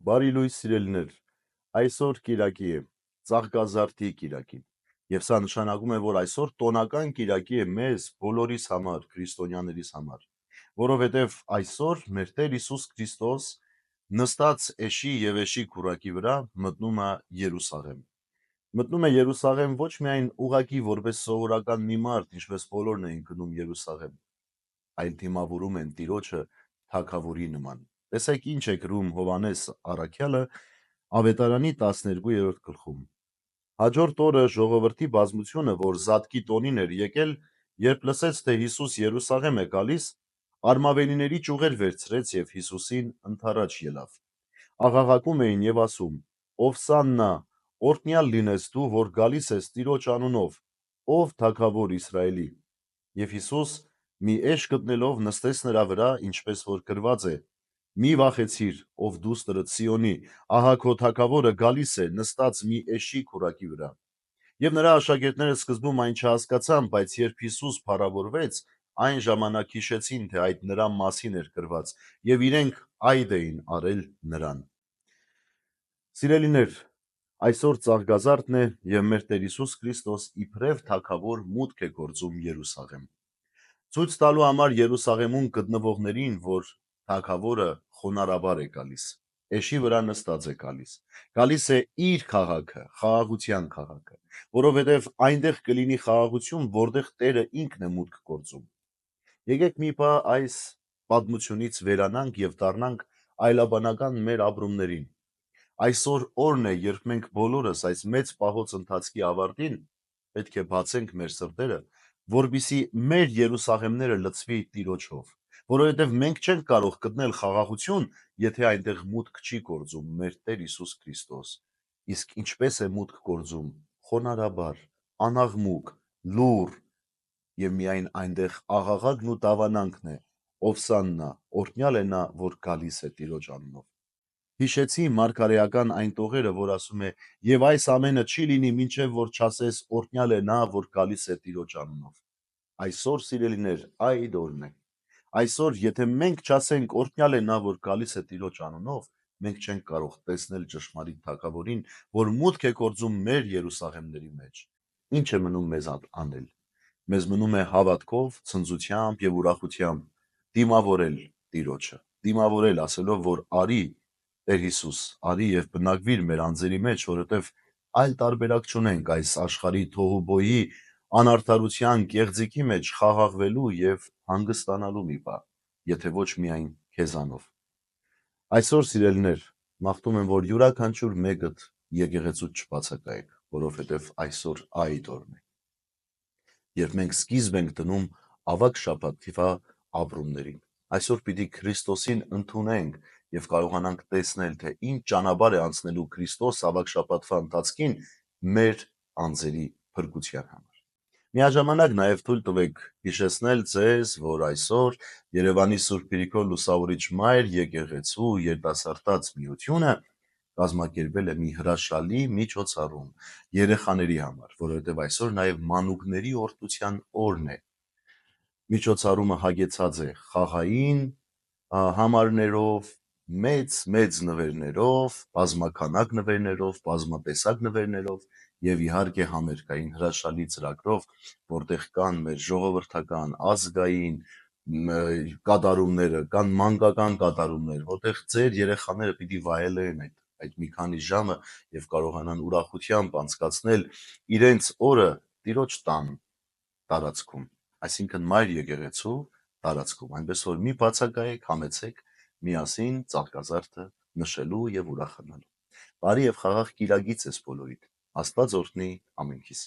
Բարի լույս սիրելիներ, այսօր կիրակի է, Ծաղկազարդի կիրակին, եւ սա նշանակում է, որ այսօր տոնական կիրակի է մեզ բոլորիս համար, քրիստոնյաներիս համար, որովհետեւ այսօր մեր Տեր Հիսուս Քրիստոս նստած էշի եւ էշի քուրակի վրա մտնում է Երուսաղեմ։ Մտնում է Երուսաղեմ ոչ միայն ուղակի որպես սովորական մի մարդ, ինչպես բոլորն էին գնում Երուսաղեմ, այլ դիմավորում են Տիրոջը թագավորի նման։ Տեսեք ինչ է գրում Հովանես առաքյալը Ավետարանի 12-րդ գլխում։ Հաջորդ օրը ժողովրդի բազմությունը, որ Զատկի տոնին էր եկել, երբ լսեց, թե Հիսուս Երուսաղեմ է գալիս, արմավենիների ճյուղեր վերցրեց եւ Հիսուսին ընդառաջ ելավ։ Աղաղակում էին եւ ասում. «Ովսաննա, օրհնյալ լինես դու, որ գալիս ես Տիրոջ անունով, ով թագավոր Իսրայելի»։ Եվ Հիսուս մի էշ գտնելով նստեց նրա վրա, ինչպես որ գրված է. «Մի վախեցիր, ով դուստրը Սիոնի, ահա քո թագավորը գալիս է, նստած մի էշի քուրակի վրա»։ Եվ նրա աշակերտները սկզբում այն չհասկացան, բայց երբ Հիսուս փառավորվեց, այն ժամանակ հիշեցին, թե այդ նրա մասին էր գրված, եւ իրենք այդ էին արել նրան։ Սիրելիներ, այսօր Ծաղկազարդն է եւ մեր Տեր Հիսուս Քրիստոս իբրև թագավոր մուտք է գործում Երուսաղեմ։ Ցույց տալու համար Երուսաղեմում գտնվողներին, որ թագավորը խոնարհաբար է գալիս, էշի վրա նստած է գալիս է իր քաղաքը, խաղաղության քաղաքը, որովհետև այնտեղ կլինի խաղաղություն, որտեղ Տերը ինքն է մուտք գործում։ Եկեք մի բա այս պատմությունից վերանանք եւ դառնանք այլաբանական մեր ապրումներին։ Այսօր օրն է, երբ մենք բոլորս այս մեծ պահոց ընթացքի ավարտին պետք է բացենք մեր սրտերը, որպիսի մեր Երուսաղեմները լցվի Տիրոջով, որովհետև մենք չենք կարող գտնել խաղաղություն, եթե այնտեղ մուտք չի գործում մեր Տեր Հիսուս Քրիստոս։ Իսկ ինչպես է մուտք գործում՝ խոնարհաբար, անաղմուկ, լուռ, եւ միայն այնտեղ աղաղակն ու դավանանքն է. «Ովսաննա, օրհնյալ է նա, որ գալիս է Տիրոջ անունով»։ Հիշեցի մարգարեական այն տողերը, որ ասում է. «Եվ այս ամենը չի լինի, մինչև որ չասես օրհնյալ է նա, որ գալիս է Տիրոջ անունով»։ Այսօր, սիրելիներ, այդ օրն է։ Այսօր, եթե մենք չասենք օրհնյալ է նա, որ գալիս է Տիրոջ անունով, մենք չենք կարող տեսնել ճշմարիտ թագավորին, որ մուտք է գործում մեր Երուսաղեմների մեջ։ Ինչ է մնում մեզ անել։ Մեզ մնում է հավատքով, ցնծությամբ եւ ուրախությամբ դիմավորել Տիրոջը, դիմավորել ասելով, որ արի Տեր Հիսուս, արի եւ բնակվիր մեր անձերի մեջ, որովհետեւ այլ տարբերակ չունենք այս աշխարհի թոհուբոյի անարդարության կեղծիքի մեջ խաղաղվելու եւ հանգստանալու մի բան, եթե ոչ միայն քեզանով։ Այսօր, սիրելիներ, մաղթում եմ, որ յուրաքանչյուր մեկդ եկեղեցուց չբացակայեք, որովհետեւ այսօր այդ օրն է, երբ մենք սկիզբ ենք դնում ավագ շաբաթվա ապրումներին։ Այսօր պիտի Քրիստոսին ընդունենք եւ կարողանանք տեսնել, թե ինչ ճանապարհ է անցնելու Քրիստոս ավագ շաբաթվա ընթացքին մեր անձերի փրկության համար։ Միաժամանակ նաեւ թույլ տվեք հիշեցնել ձեզ, որ այսօր Երևանի Սուրբ Գրիգոր Լուսավորիչ Մայր եկեղեցու երիտասարդաց միությունը կազմակերպել է մի հրաշալի միջոցառում երեխաների համար, որովհետեւ այսօր նաեւ մանուկների օրհնության օրն է։ Միջոցառումը հագեցած է խաղային համարներով, մեծ նվերներով, բազմաքանակ նվերներով, բազմատեսակ նվերներով եւ իհարկե համերգային հրաշալի ծրագրով, որտեղ կան մեր ժողովրդական, ազգային կատարումները, կան մանկական կատարումներ, որտեղ ձեր երեխաները պիտի վայելեն այդ մի քանի ժամը եւ կարողանան ուրախությամբ անցկացնել իրենց օրը Տիրոջ տան տարածքում, այսինքն Մայր եկեղեցու տարածքում, այնպես որ մի բացակայեք, համեցեք միասին Ծաղկազարդը նշելու եւ ուրախանալու։ Բարի եւ խաղաղ կիրակից ես բոլորիդ։ Աստված օրհնի ամենքիս։